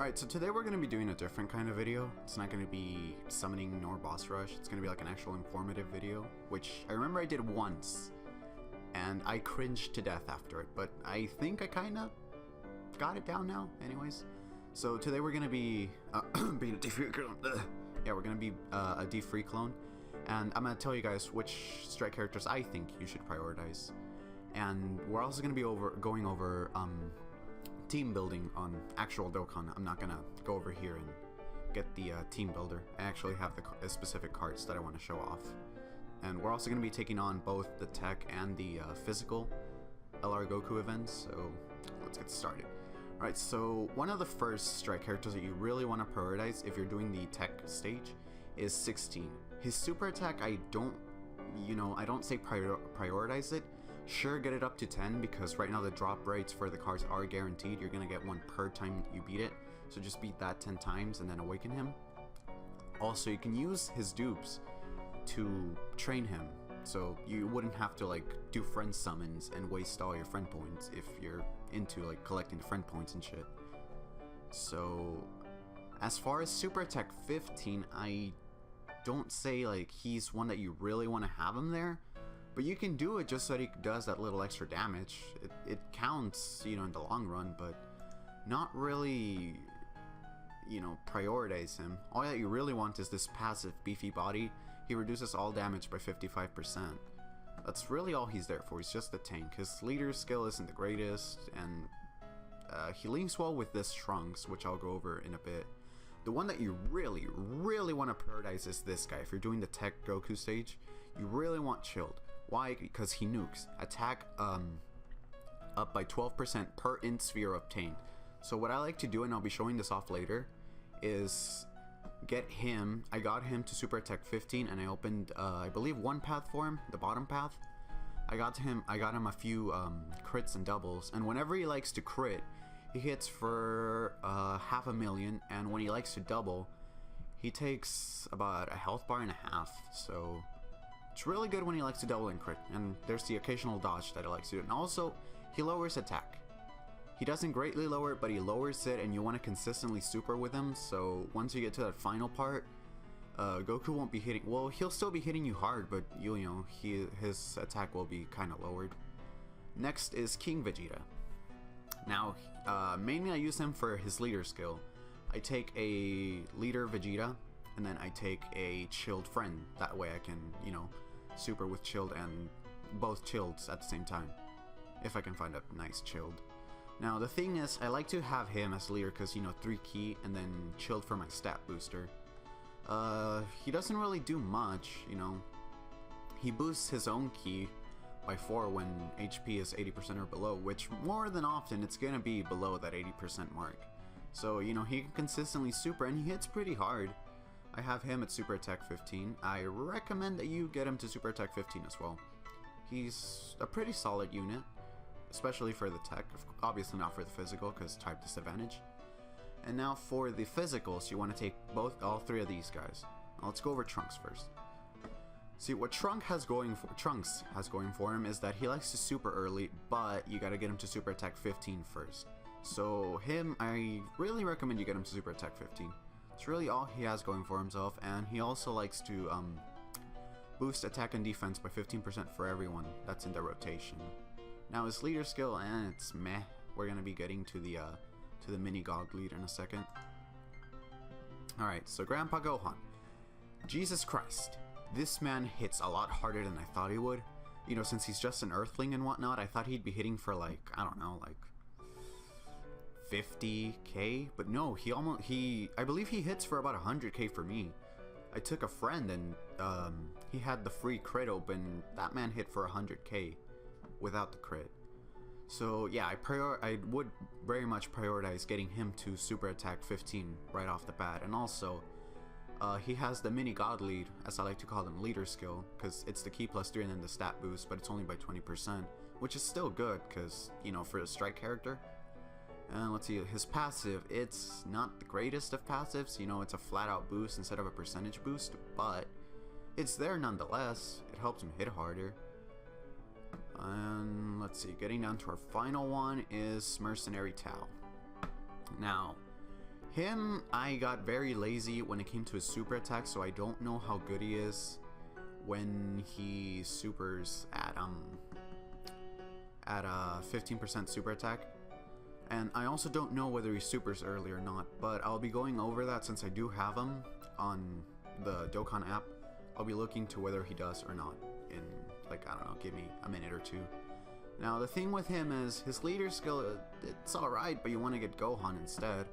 Alright, so today we're going to be doing a different kind of video. It's not going to be summoning nor boss rush. It's going to be like an actual informative video, which I remember I did once, and I cringed to death after it, but I think I kind of got it down now, anyways. So today we're going to be being a D3 clone. Yeah, we're going to be a D3 clone, and I'm going to tell you guys which strike characters I think you should prioritize. And we're also going to be going over team building on actual Dokkan. I'm not gonna go over here and get the team builder. I actually have the specific cards that I want to show off. And we're also gonna be taking on both the TEQ and the physical LR Goku events, so let's get started. Alright, so one of the first strike characters that you really want to prioritize if you're doing the TEQ stage is 16. His super attack, I don't say prioritize it. Sure, get it up to 10 because right now the drop rates for the cards are guaranteed. You're gonna get one per time you beat it, so just beat that 10 times and then awaken him. Also, you can use his dupes to train him, so you wouldn't have to like do friend summons and waste all your friend points if you're into like collecting the friend points and shit. So as far as super attack 15, I don't say like he's one that you really want to have him there. But you can do it just so that he does that little extra damage. It counts, in the long run, but not really, prioritize him. All that you really want is this passive beefy body. He reduces all damage by 55%. That's really all he's there for. He's just a tank. His leader skill isn't the greatest, and he links well with this Trunks, which I'll go over in a bit. The one that you really, really want to prioritize is this guy. If you're doing the TEQ Goku stage, you really want Chilled. Why? Because he nukes. Attack up by 12% per int sphere obtained. So what I like to do, and I'll be showing this off later, is get him. I got him to super attack 15, and I opened, I believe, one path for him, the bottom path. I got him a few crits and doubles, and whenever he likes to crit, he hits for 500,000, and when he likes to double, he takes about a health bar and a half. So it's really good when he likes to double and crit, and there's the occasional dodge that he likes to do. And also, he lowers attack. He doesn't greatly lower it, but he lowers it, and you want to consistently super with him, so once you get to that final part, Goku won't be hitting, well, he'll still be hitting you hard, but his attack will be kind of lowered. Next is King Vegeta. Now, mainly I use him for his leader skill. I take a leader Vegeta, and then I take a chilled friend. That way I can, super with chilled and both chilleds at the same time. If I can find a nice chilled. Now, the thing is, I like to have him as leader because, 3 key and then chilled for my stat booster. He doesn't really do much, He boosts his own ki by 4 when HP is 80% or below, which more than often it's gonna be below that 80% mark. So, he can consistently super, and he hits pretty hard. I have him at super attack 15. I recommend that you get him to super attack 15 as well. He's a pretty solid unit, especially for the TEQ. Obviously not for the physical, because type disadvantage. And now for the physicals, you want to take all 3 of these guys. Now let's go over Trunks first. See, what Trunks has going for him is that he likes to super early, but you gotta get him to super attack 15 first. So him, I really recommend you get him to super attack 15. It's really all he has going for himself, and he also likes to boost attack and defense by 15% for everyone that's in the rotation. Now his leader skill, it's meh. We're gonna be getting to the mini god lead in a second. Alright, so Grandpa Gohan. Jesus Christ. This man hits a lot harder than I thought he would. Since he's just an earthling and whatnot, I thought he'd be hitting for like, I don't know, like 50k, but no, I believe he hits for about 100k for me. I took a friend and he had the free crit open. That man hit for 100k without the crit. So yeah, I would very much prioritize getting him to super attack 15 right off the bat. And also, he has the mini god lead, as I like to call them, leader skill, because it's the ki +3 and then the stat boost, but it's only by 20%, which is still good, because, for a strike character. And let's see, his passive, it's not the greatest of passives, it's a flat out boost instead of a percentage boost, but it's there nonetheless. It helps him hit harder. And let's see, getting down to our final one is Mercenary Tao. Now, Him, I got very lazy when it came to his super attack, so I don't know how good he is when he supers at 15% super attack. And I also don't know whether he supers early or not, but I'll be going over that since I do have him on the Dokkan app. I'll be looking to whether he does or not in, like, I don't know, give me a minute or two. Now, the thing with him is his leader skill, it's alright, but you want to get Gohan instead.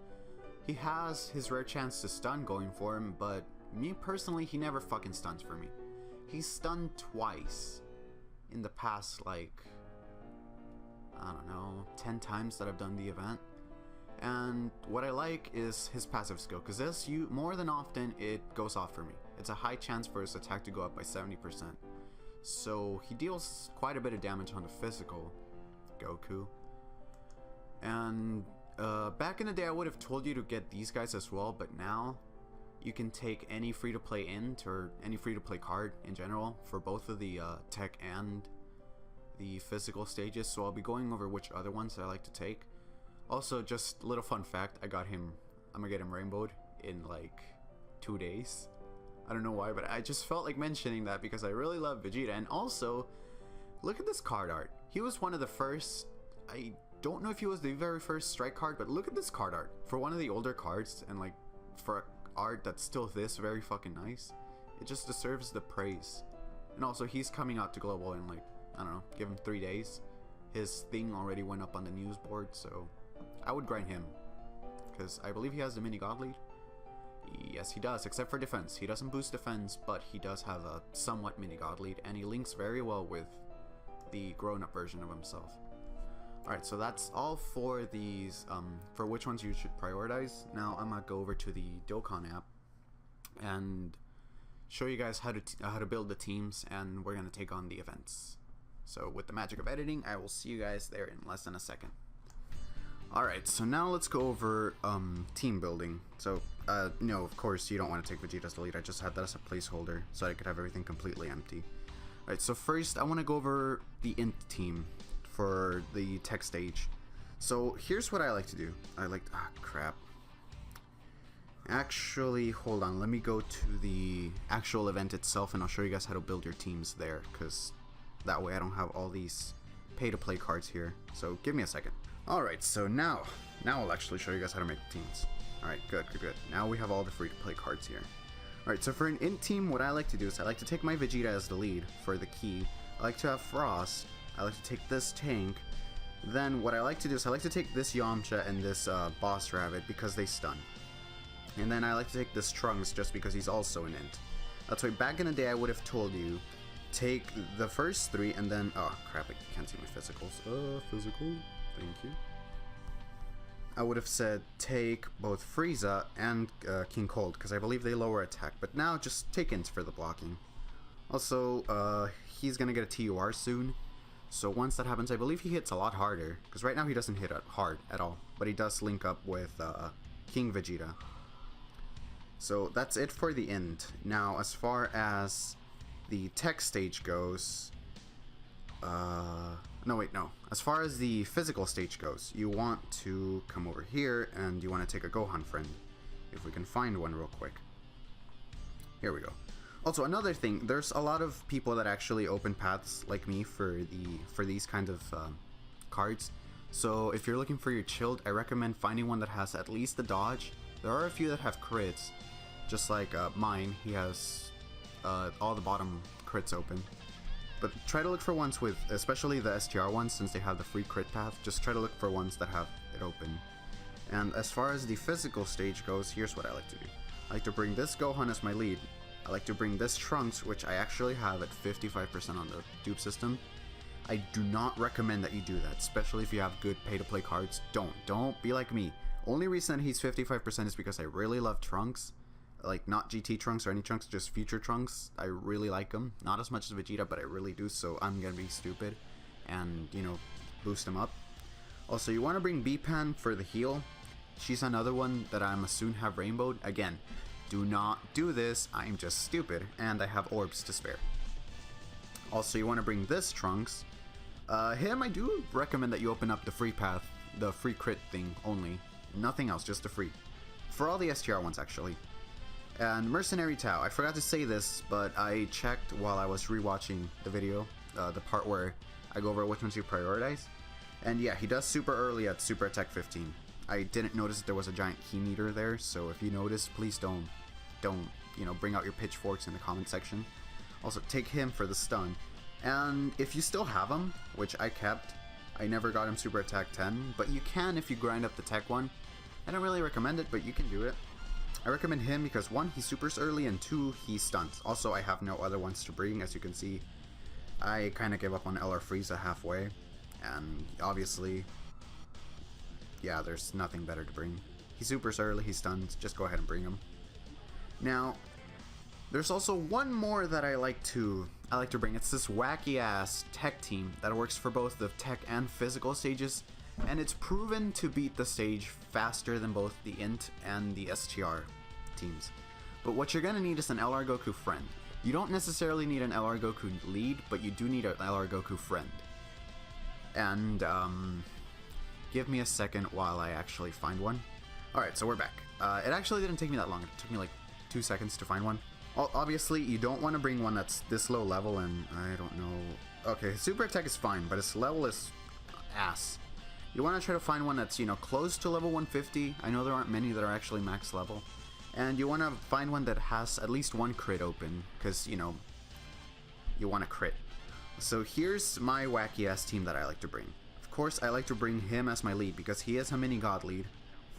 He has his rare chance to stun going for him, but me personally, he never fucking stuns for me. He's stunned twice in the past, like, I don't know, 10 times that I've done the event. And what I like is his passive skill, because this, more than often, it goes off for me. It's a high chance for his attack to go up by 70%. So he deals quite a bit of damage on the physical Goku. And back in the day, I would have told you to get these guys as well, but now you can take any free-to-play int or any free-to-play card in general for both of the tech and the physical stages. So I'll be going over which other ones I like to take. Also, just a little fun fact, I'm gonna get him rainbowed in like 2 days. I don't know why, but I just felt like mentioning that because I really love Vegeta. And also, look at this card art. He was one of the first, I don't know if he was the very first strike card, but look at this card art. For one of the older cards, and like for art that's still this very fucking nice, it just deserves the praise. And also, he's coming out to global in like, I don't know, give him 3 days. His thing already went up on the news board, so I would grind him, because I believe he has the mini god lead. Yes, he does, except for defense. He doesn't boost defense, but he does have a somewhat mini god lead, and he links very well with the grown-up version of himself. Alright, so that's all for these, for which ones you should prioritize. Now I'm gonna go over to the Dokkan app and show you guys how to build the teams, and we're gonna take on the events. So with the magic of editing, I will see you guys there in less than a second. Alright, so now let's go over team building. So, no, of course you don't want to take Vegeta as the lead. I just had that as a placeholder so I could have everything completely empty. Alright, so first I want to go over the int team for the tech stage. So here's what I like to do. I like, crap. Actually, hold on, let me go to the actual event itself and I'll show you guys how to build your teams there, because that way I don't have all these pay-to-play cards here. So give me a second. Alright, so now I'll actually show you guys how to make the teams. Alright, good. Now we have all the free-to-play cards here. Alright, so for an int team, what I like to do is I like to take my Vegeta as the lead for the key. I like to have Frost. I like to take this tank. Then what I like to do is I like to take this Yamcha and this Boss Rabbit because they stun. And then I like to take this Trunks just because he's also an int. That's why back in the day I would have told you, take the first 3 and then, oh crap, I can't see my physicals. Physical. Thank you. I would have said take both Frieza and King Cold, because I believe they lower attack, but now just take ints for the blocking. Also, he's gonna get a TUR soon, so once that happens, I believe he hits a lot harder, because right now he doesn't hit hard at all, but he does link up with King Vegeta. So that's it for the int. Now, as far as the tech stage goes, no. As far as the physical stage goes, you want to come over here and you want to take a Gohan friend. If we can find one real quick. Here we go. Also, another thing, there's a lot of people that actually open paths like me for these kind of cards. So if you're looking for your chilled, I recommend finding one that has at least the dodge. There are a few that have crits, just like mine. He has all the bottom crits open. But try to look for ones with, especially the STR ones, since they have the free crit path, just try to look for ones that have it open. And as far as the physical stage goes, here's what I like to do. I like to bring this Gohan as my lead. I like to bring this Trunks, which I actually have at 55% on the dupe system. I do not recommend that you do that, especially if you have good pay-to-play cards. Don't be like me. Only reason that he's 55% is because I really love Trunks. Like, not GT Trunks or any Trunks, just future Trunks. I really like him. Not as much as Vegeta, but I really do, so I'm gonna be stupid and, you know, boost him up. Also, you want to bring B-Pan for the heal. She's another one that I'm soon have rainbowed. Again, do not do this. I'm just stupid, and I have orbs to spare. Also, you want to bring this Trunks. Him, I do recommend that you open up the free path, the free crit thing only. Nothing else, just the free. for all the STR ones actually. And Mercenary Tao, I forgot to say this, but I checked while I was rewatching the video, the part where I go over which ones you prioritize. And yeah, he does super early at Super Attack 15. I didn't notice that there was a giant key meter there, so if you notice, please don't, you know, bring out your pitchforks in the comment section. Also, take him for the stun. And if you still have him, which I kept, I never got him Super Attack 10, but you can if you grind up the TEQ one. I don't really recommend it, but you can do it. I recommend him because 1, he supers early, and 2, he stuns. Also, I have no other ones to bring, as you can see. I kind of gave up on LR Frieza halfway, and obviously, yeah, there's nothing better to bring. He supers early, he stuns, just go ahead and bring him. Now, there's also one more that I like to bring. It's this wacky ass TEQ team that works for both the TEQ and physical stages, and it's proven to beat the stage faster than both the INT and the STR teams. But what you're gonna need is an LR Goku friend. You don't necessarily need an LR Goku lead, but you do need an LR Goku friend. And give me a second while I actually find one. Alright, so we're back. It actually didn't take me that long. It took me like 2 seconds to find one. Obviously, you don't want to bring one that's this low level, and I don't know. Okay, Super Attack is fine, but its level is ass. You want to try to find one that's, you know, close to level 150. I know there aren't many that are actually max level. And you want to find one that has at least 1 crit open, because, you know, you want to crit. So here's my wacky ass team that I like to bring. Of course, I like to bring him as my lead, because he is a mini god lead.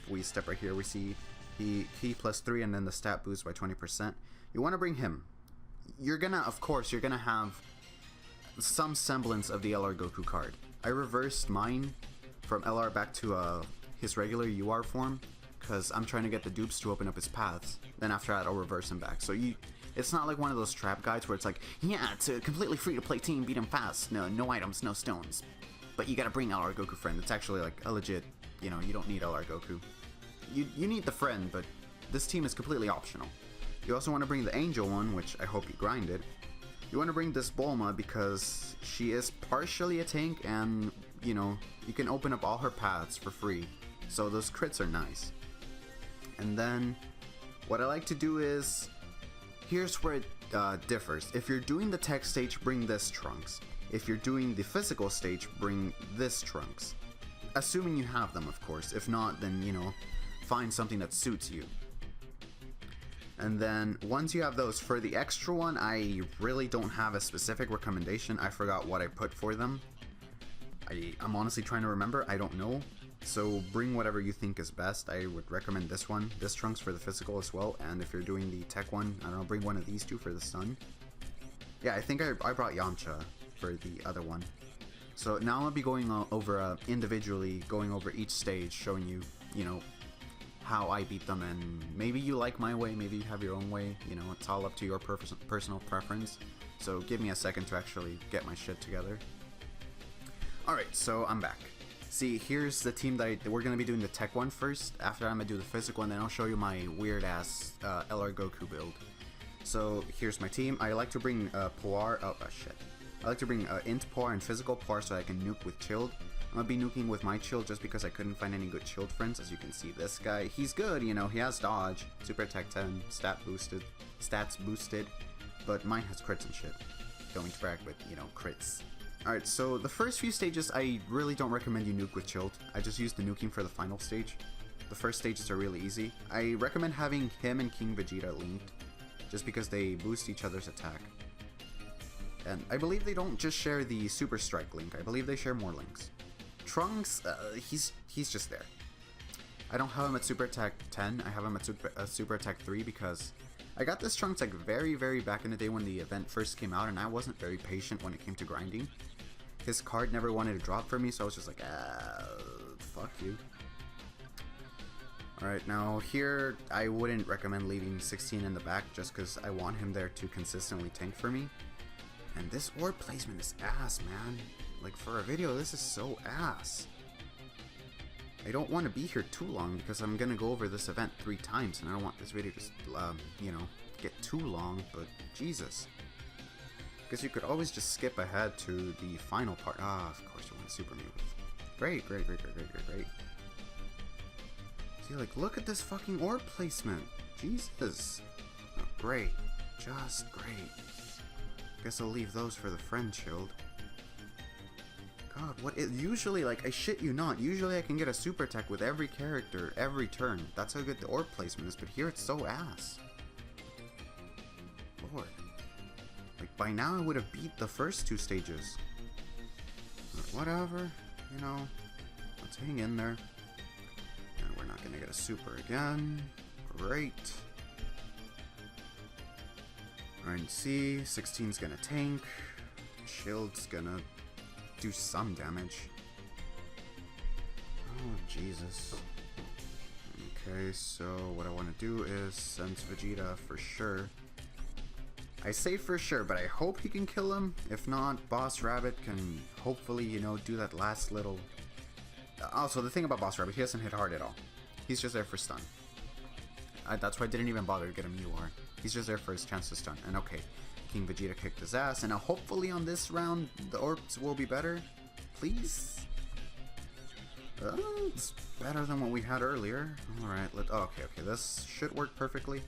If we step right here, we see he +3 and then the stat boost by 20%. You want to bring him. You're gonna, of course, you're gonna have some semblance of the LR Goku card. I reversed mine from LR back to his regular UR form, because I'm trying to get the dupes to open up his paths. Then after that, I'll reverse him back. So it's not like one of those trap guides where it's like, yeah, it's a completely free-to-play team, beat him fast, no items, no stones. But you gotta bring LR Goku friend. It's actually like a legit, you know, you don't need LR Goku. You need the friend, but this team is completely optional. You also want to bring the Angel one, which I hope you grinded. You want to bring this Bulma because she is partially a tank, and, you know, you can open up all her paths for free. So those crits are nice. And then, what I like to do is, here's where it differs. If you're doing the TEQ stage, bring this Trunks. If you're doing the physical stage, bring this Trunks. Assuming you have them, of course. If not, then, you know, find something that suits you. And then once you have those, for the extra one, I really don't have a specific recommendation. I forgot what I put for them. I'm honestly trying to remember. I don't know. So bring whatever you think is best. I would recommend this one. This Trunks for the physical as well. And if you're doing the TEQ one, I don't know, bring one of these two for the stun. Yeah, I think I brought Yamcha for the other one. So now I'm going to be going over individually, going over each stage, showing you, you know, how I beat them, and maybe you like my way, maybe you have your own way, you know, it's all up to your personal preference. So give me a second to actually get my shit together. Alright, so I'm back. See, here's the team that we're going to be doing the TEQ one first. After I'm going to do the physical, and then I'll show you my weird ass LR Goku build. So here's my team. I like to bring Poir, I like to bring Int Poir and Physical Poir so I can nuke with Chilled. I'm gonna be nuking with my Chilled just because I couldn't find any good Chilled friends. As you can see, this guy, he's good, you know, he has dodge, Super Attack 10, stats boosted, but mine has crits and shit. Don't mean to brag, but, you know, crits. Alright, so the first few stages, I really don't recommend you nuke with Chilled. I just use the nuking for the final stage. The first stages are really easy. I recommend having him and King Vegeta linked, just because they boost each other's attack. And I believe they don't just share the Super Strike link, I believe they share more links. Trunks, he's just there. I don't have him at Super Attack 10, I have him at Super Attack 3 because I got this Trunks like very back in the day when the event first came out, and I wasn't very patient when it came to grinding. His card never wanted to drop for me, so I was just like, fuck you. Alright, now here, I wouldn't recommend leaving 16 in the back just because I want him there to consistently tank for me. And this orb placement is ass, man. Like, for a video, this is so ass. I don't want to be here too long because I'm gonna go over this event 3 times, and I don't want this video to, you know, get too long, but Jesus. Because you could always just skip ahead to the final part. Ah, of course you want to super me with. Great. See, like, look at this fucking orb placement. Jesus. Oh, great. Just great. Guess I'll leave those for the friend shield. God, what is... Usually, like, I shit you not, usually I can get a super tech with every character, every turn. That's how good the orb placement is, but here it's so ass. Lord. Like, by now I would have beat the first 2 stages. But whatever, you know, let's hang in there. And we're not gonna get a super again. Great. Alright, see, 16's gonna tank. Shield's gonna do some damage. Oh, Jesus. Okay, so what I want to do is sense Vegeta for sure. I say for sure, but I hope he can kill him. If not, Boss Rabbit can hopefully, you know, do that last little... Also, the thing about Boss Rabbit, he doesn't hit hard at all. He's just there for stun. That's why I didn't even bother to get him UR. He's just there for his chance to stun. And okay, King Vegeta kicked his ass, and now hopefully on this round, the orbs will be better. Please? It's better than what we had earlier. Alright, okay, this should work perfectly.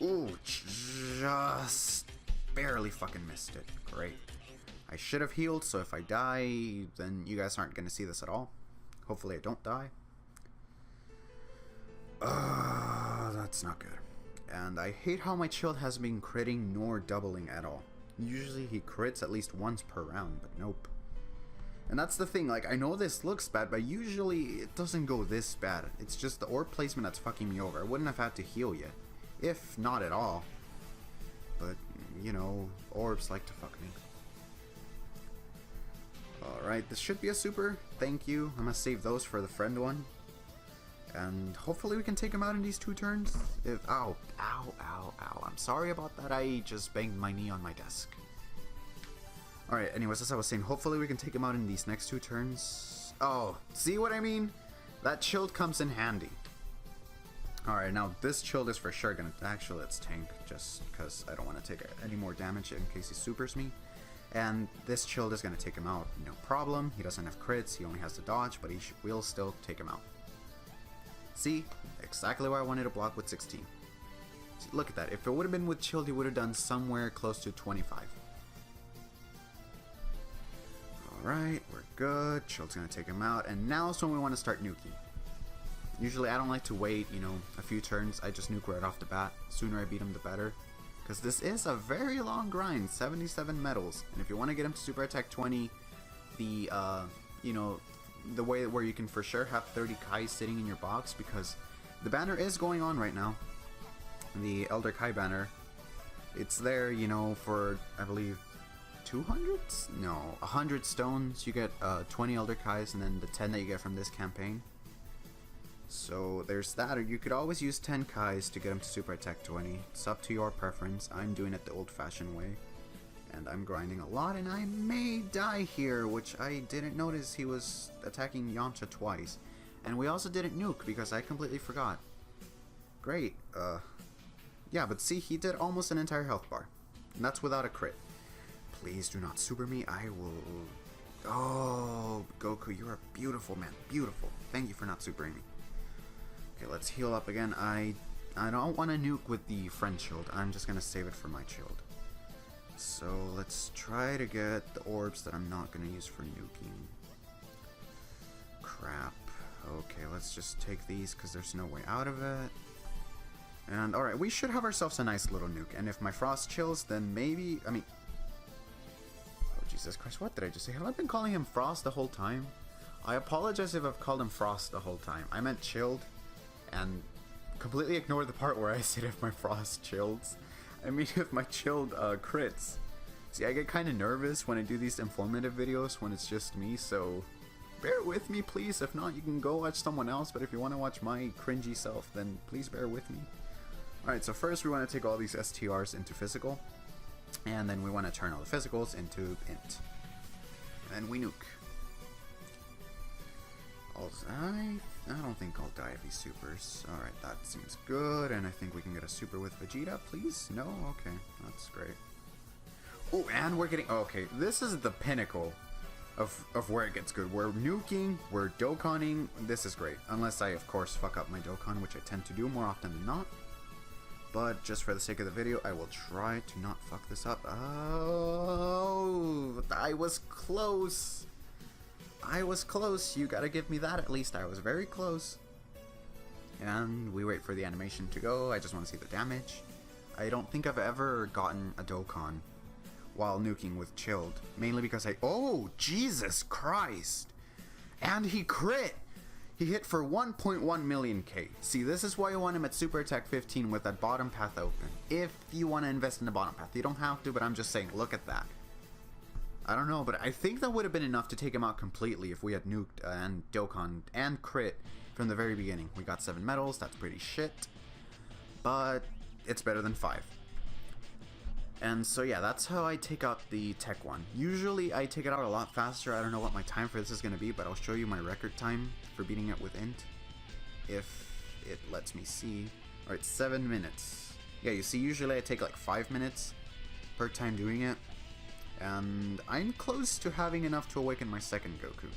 Ooh, just barely fucking missed it. Great. I should have healed, so if I die, then you guys aren't going to see this at all. Hopefully I don't die. That's not good. And I hate how my shield hasn't been critting nor doubling at all. Usually he crits at least once per round, but nope. And that's the thing, like, I know this looks bad, but usually it doesn't go this bad. It's just the orb placement that's fucking me over. I wouldn't have had to heal yet. If not at all. But, you know, orbs like to fuck me. Alright, this should be a super. Thank you. I'm gonna save those for the friend one. And hopefully we can take him out in these 2 turns. Ow. I'm sorry about that. I just banged my knee on my desk. Alright, anyways, as I was saying, hopefully we can take him out in these next 2 turns. Oh, see what I mean? That shield comes in handy. Alright, now this shield is for sure gonna... Actually, let's tank, just because I don't want to take any more damage in case he supers me. And this shield is gonna take him out, no problem. He doesn't have crits, he only has to dodge, but will still take him out. See? Exactly why I wanted to block with 16. See, look at that. If it would have been with shield, he would have done somewhere close to 25. Alright, we're good. Shield's gonna take him out, and now is when we want to start nuking. Usually I don't like to wait, you know, a few turns. I just nuke right off the bat. The sooner I beat him, the better. Because this is a very long grind, 77 medals. And if you want to get him to Super Attack 20, the, you know, the way where you can for sure have 30 Kai sitting in your box, because the banner is going on right now. The Elder Kai banner. It's there, you know, for, I believe, 200? No, 100 stones. You get 20 Elder Kais, and then the 10 that you get from this campaign. So there's that, or you could always use 10 Kais to get him to Super Attack 20. It's up to your preference. I'm doing it the old-fashioned way. And I'm grinding a lot, and I may die here, which I didn't notice he was attacking Yamcha twice. And we also didn't nuke, because I completely forgot. Great. Yeah, but see, he did almost an entire health bar. And that's without a crit. Please do not super me. I will... Oh, Goku, you are beautiful, man. Beautiful. Thank you for not supering me. Okay, let's heal up again. I don't want to nuke with the friend shield. I'm just going to save it for my shield. So let's try to get the orbs that I'm not going to use for nuking. Crap. Okay, let's just take these because there's no way out of it. And alright, we should have ourselves a nice little nuke. And if my frost chills, then maybe... I mean... Oh, Jesus Christ, what did I just say? Have I been calling him Frost the whole time? I apologize if I've called him Frost the whole time. I meant chilled. And completely ignored the part where I said if my frost chills. I mean if my chilled crits. See, I get kind of nervous when I do these informative videos when it's just me, so bear with me please. If not, you can go watch someone else, but if you want to watch my cringy self, then please bear with me. Alright, so first we want to take all these STRs into physical, and then we want to turn all the physicals into int. And we nuke. I don't think I'll die if he supers. Alright, that seems good, and I think we can get a super with Vegeta, please? No? Okay, that's great. Oh, and we're getting... Okay, this is the pinnacle of where it gets good. We're nuking, we're Dokkaning, this is great. Unless I, of course, fuck up my Dokkan, which I tend to do more often than not. But just for the sake of the video, I will try to not fuck this up. Oh, I was close. I was close. You gotta give me that at least. I was very close. And we wait for the animation to go. I just want to see the damage. I don't think I've ever gotten a Dokkan while nuking with chilled. Mainly because oh, Jesus Christ. And he crit. He hit for 1.1 million K. See, this is why I want him at Super Attack 15 with that bottom path open. If you want to invest in the bottom path. You don't have to, but I'm just saying, look at that. I don't know, but I think that would have been enough to take him out completely if we had nuked and Dokkan and crit from the very beginning. We got 7 medals, that's pretty shit. But it's better than 5. And so yeah, that's how I take out the TEQ one. Usually I take it out a lot faster. I don't know what my time for this is going to be, but I'll show you my record time for beating it with int. If it lets me see. Alright, 7 minutes. Yeah, you see, usually I take like 5 minutes per time doing it. And I'm close to having enough to awaken my second Goku.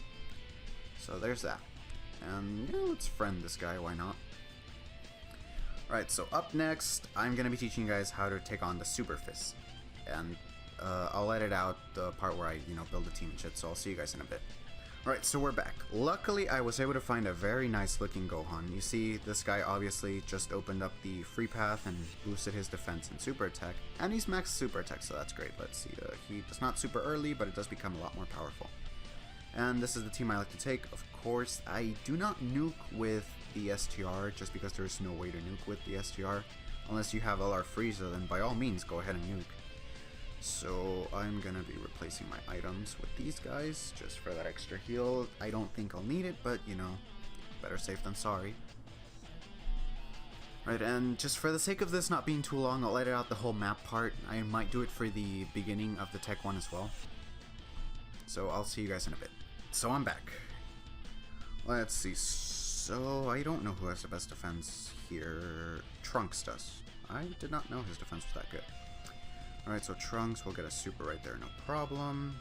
So there's that. And yeah, let's friend this guy, why not? Alright, so up next, I'm going to be teaching you guys how to take on the Super Fist. And I'll edit out the part where I, build a team and shit, so I'll see you guys in a bit. Alright, so we're back. Luckily, I was able to find a very nice looking Gohan. You see, this guy obviously just opened up the free path and boosted his defense and super attack. And he's maxed super attack, so that's great. Let's see, he does not super early, but it does become a lot more powerful. And this is the team I like to take. Of course, I do not nuke with the STR, just because there's no way to nuke with the STR. Unless you have LR Frieza, then by all means, go ahead and nuke. So I'm gonna be replacing my items with these guys, just for that extra heal. I don't think I'll need it, but better safe than sorry. Right, and just for the sake of this not being too long, I'll edit out the whole map part. I might do it for the beginning of the TEQ one as well. So I'll see you guys in a bit. So I'm back. Let's see. So I don't know who has the best defense here. Trunks does. I did not know his defense was that good. Alright, so Trunks will get a super right there, no problem.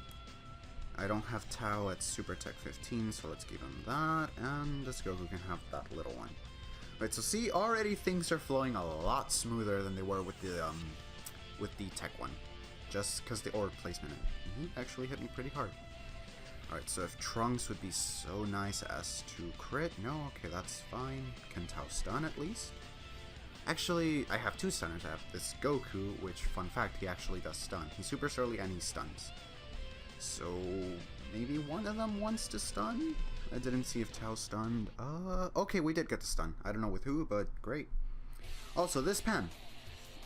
I don't have Tao at Super Tech 15, so let's give him that. And this Goku can have that little one. Alright, so see, already things are flowing a lot smoother than they were with the TEQ one. Just because the orb placement actually hit me pretty hard. Alright, so if Trunks would be so nice as to crit, no, okay, that's fine. Can Tao stun at least? Actually, I have 2 stunners. I have this Goku, which, fun fact, he actually does stun. He supers early and he stuns. So, maybe one of them wants to stun? I didn't see if Tao stunned. Okay, we did get the stun. I don't know with who, but great. Also, this Pan,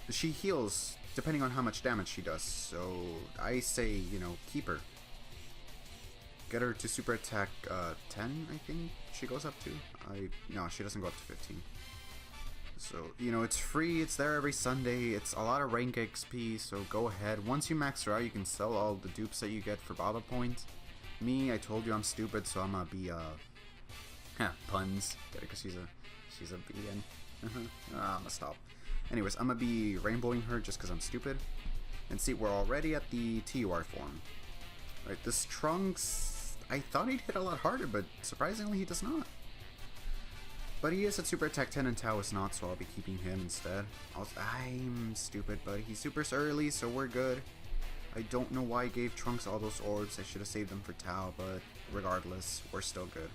she heals depending on how much damage she does. So, I say, keep her. Get her to super attack 10, I think she goes up to. No, she doesn't go up to 15. So, it's free, it's there every Sunday, it's a lot of rank XP, so go ahead. Once you max her out, you can sell all the dupes that you get for Baba points. Me, I told you I'm stupid, so I'm gonna be, puns. Get it, because she's a BN. I'm gonna stop. Anyways, I'm gonna be rainbowing her just because I'm stupid. And see, we're already at the TUR form. Right, this Trunks, I thought he'd hit a lot harder, but surprisingly he does not. But he is at Super Attack 10 and Tao is not, so I'll be keeping him instead. I'm stupid, but he supers early, so we're good. I don't know why I gave Trunks all those orbs. I should have saved them for Tao, but regardless, we're still good.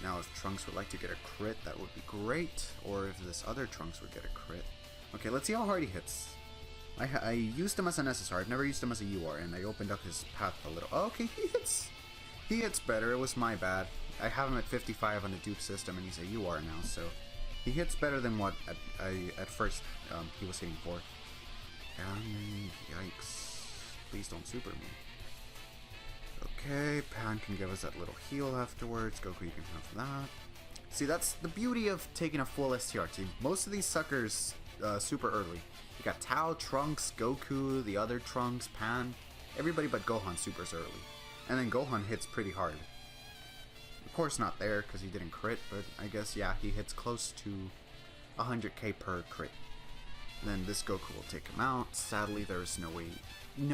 Now, if Trunks would like to get a crit, that would be great. Or if this other Trunks would get a crit. Okay, let's see how hard he hits. I used him as an SSR. I've never used him as a UR, and I opened up his path a little. Okay, he hits better. It was my bad. I have him at 55 on the dupe system, and he's a UR now, so he hits better than what at first he was hitting for. And yikes! Please don't super me. Okay, Pan can give us that little heal afterwards. Goku, you can have that. See, that's the beauty of taking a full STR team. Most of these suckers super early. You got Tao, Trunks, Goku, the other Trunks, Pan. Everybody but Gohan supers early. And then Gohan hits pretty hard. Of course not there because he didn't crit, but I guess, yeah, he hits close to 100k per crit. Then this Goku will take him out. Sadly, there's no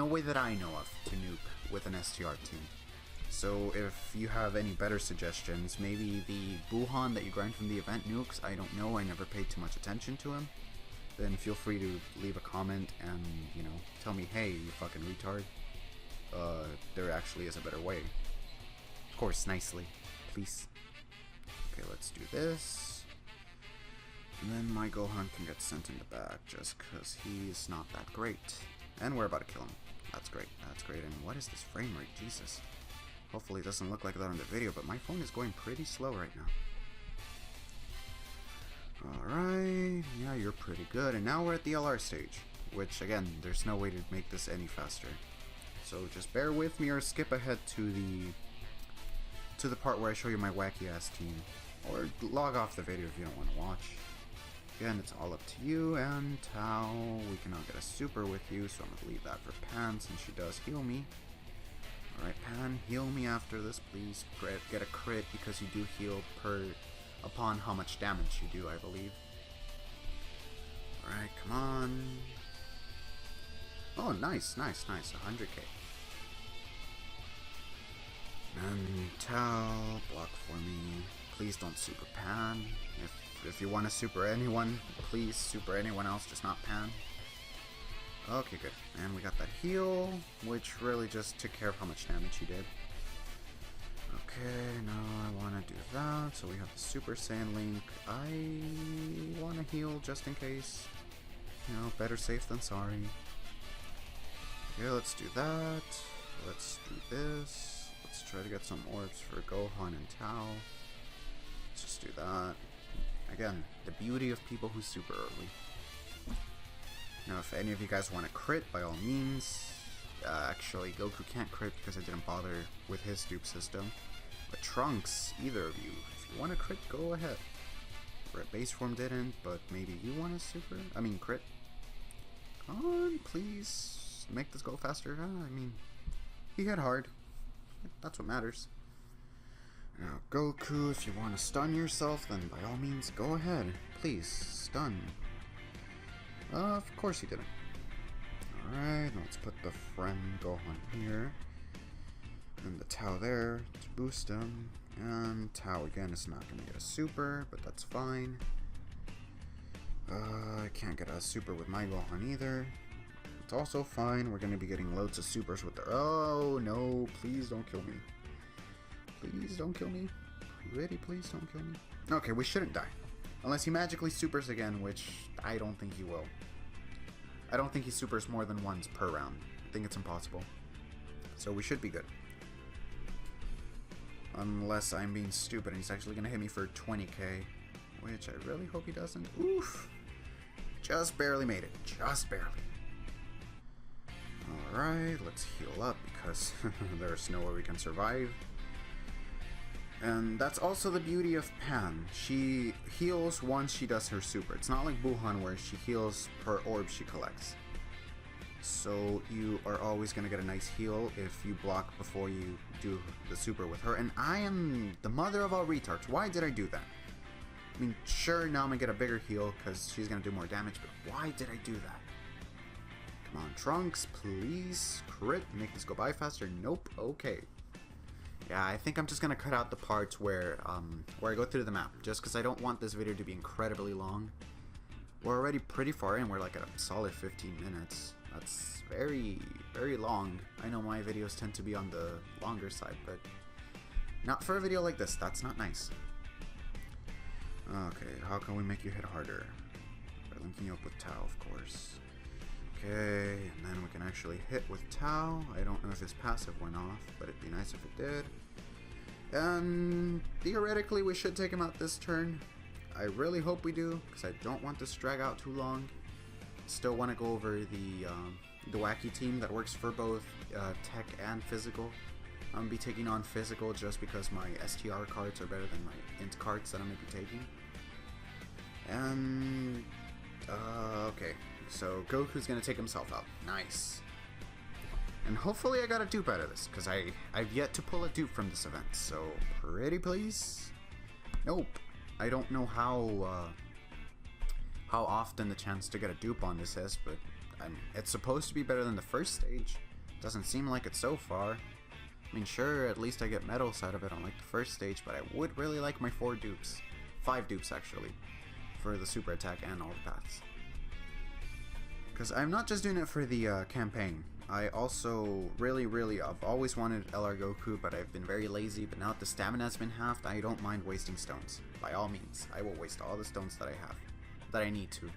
way that I know of to nuke with an STR team. So if you have any better suggestions, maybe the Buhan that you grind from the event nukes, I don't know, I never paid too much attention to him, then feel free to leave a comment and, you know, tell me, hey, you fucking retard, there actually is a better way. Of course, nicely, please. Okay, let's do this. And then my Gohan can get sent in the back just because he's not that great. And we're about to kill him. That's great, that's great. And what is this frame rate? Jesus. Hopefully it doesn't look like that on the video, but my phone is going pretty slow right now. Alright, yeah, you're pretty good. And now we're at the LR stage, which again, there's no way to make this any faster. So just bear with me or skip ahead to the part where I show you my wacky ass team. Or log off the video if you don't want to watch. Again, it's all up to you. And Tao, we cannot get a super with you, so I'm going to leave that for Pan since she does heal me. Alright, Pan, heal me after this, please. Get a crit because you do heal upon how much damage you do, I believe. Alright, come on. Oh, nice, nice, nice. 100k. And Tao, block for me. Please don't super Pan. If you want to super anyone, please super anyone else, just not Pan. Okay, good. And we got that heal, which really just took care of how much damage he did. Okay, now I want to do that. So we have the Super Saiyan Link. I want to heal just in case. You know, better safe than sorry. Okay, let's do that. Let's do this. Let's try to get some orbs for Gohan and Tao. Let's just do that. Again, the beauty of people who super early. Now, if any of you guys want to crit, by all means. Actually, Goku can't crit because I didn't bother with his dupe system. But Trunks, either of you, if you want to crit, go ahead. Red base form didn't, but maybe you want to super? I mean, crit. Come on, please. Make this go faster. I mean, he hit hard. That's what matters. Now, Goku, if you want to stun yourself, then by all means, go ahead. Please, stun. Of course he didn't. Alright, let's put the friend Gohan here. And the Tao there to boost him. And Tao again is not going to get a super, but that's fine. I can't get a super with my Gohan either. It's also fine. We're going to be getting loads of supers with the... Oh, no. Please don't kill me. Please don't kill me. Pretty please don't kill me. Okay, we shouldn't die. Unless he magically supers again, which I don't think he will. I don't think he supers more than once per round. I think it's impossible. So we should be good. Unless I'm being stupid and he's actually going to hit me for 20k. Which I really hope he doesn't. Oof. Just barely made it. Just barely. Alright, let's heal up because there's no way we can survive. And that's also the beauty of Pan. She heals once she does her super. It's not like Buhan where she heals per orb she collects. So you are always going to get a nice heal if you block before you do the super with her. And I am the mother of all retards. Why did I do that? I mean, sure, now I'm going to get a bigger heal because she's going to do more damage, but why did I do that? Come on, Trunks, please. Crit, make this go by faster. Nope, okay. Yeah, I think I'm just gonna cut out the parts where I go through the map, just because I don't want this video to be incredibly long. We're already pretty far in. We're like at a solid 15 minutes. That's very, very long. I know my videos tend to be on the longer side, but not for a video like this. That's not nice. Okay, how can we make you hit harder? By linking you up with Tao, of course. Okay, and then we can actually hit with Tao. I don't know if his passive went off, but it'd be nice if it did. And theoretically, we should take him out this turn. I really hope we do, because I don't want this to drag out too long. Still want to go over the wacky team that works for both tech and physical. I'm going to be taking on physical just because my STR cards are better than my int cards that I'm going to be taking. And okay. So Goku's gonna take himself out. Nice. And hopefully I got a dupe out of this, because I've yet to pull a dupe from this event. So pretty please. Nope. I don't know how often the chance to get a dupe on this is, but it's supposed to be better than the first stage. Doesn't seem like it so far. I mean, sure, at least I get medals out of it on like the first stage, but I would really like my 4 dupes. 5 dupes actually, for the super attack and all the paths. Because I'm not just doing it for the campaign. I also I've always wanted LR Goku, but I've been very lazy. But now that the stamina has been halved, I don't mind wasting stones. By all means, I will waste all the stones that I have, that I need to.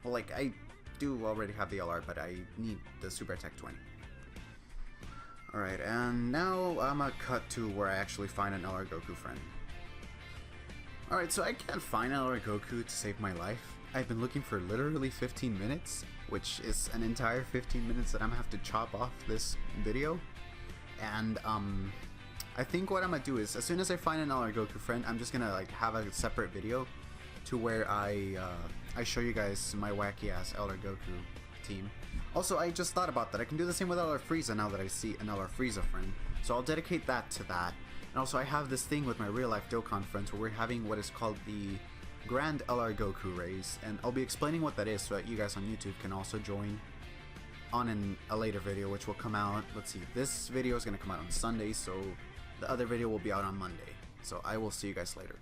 Well, like, I do already have the LR, but I need the super attack 20. Alright, and now I'm gonna cut to where I actually find an LR Goku friend. Alright, so I can't find LR Goku to save my life. I've been looking for literally 15 minutes, which is an entire 15 minutes that I'm gonna have to chop off this video. And I think what I'm gonna do is, as soon as I find an LR Goku friend, I'm just gonna like have a separate video to where I show you guys my wacky ass LR Goku team. Also, I just thought about that. I can do the same with LR Frieza now that I see an LR Frieza friend. So I'll dedicate that to that. And also, I have this thing with my real life Dokkan friends where we're having what is called the Grand LR Goku raise, and I'll be explaining what that is so that you guys on YouTube can also join on a later video, which will come out, let's see, this video is going to come out on Sunday, so the other video will be out on Monday. So I will see you guys later.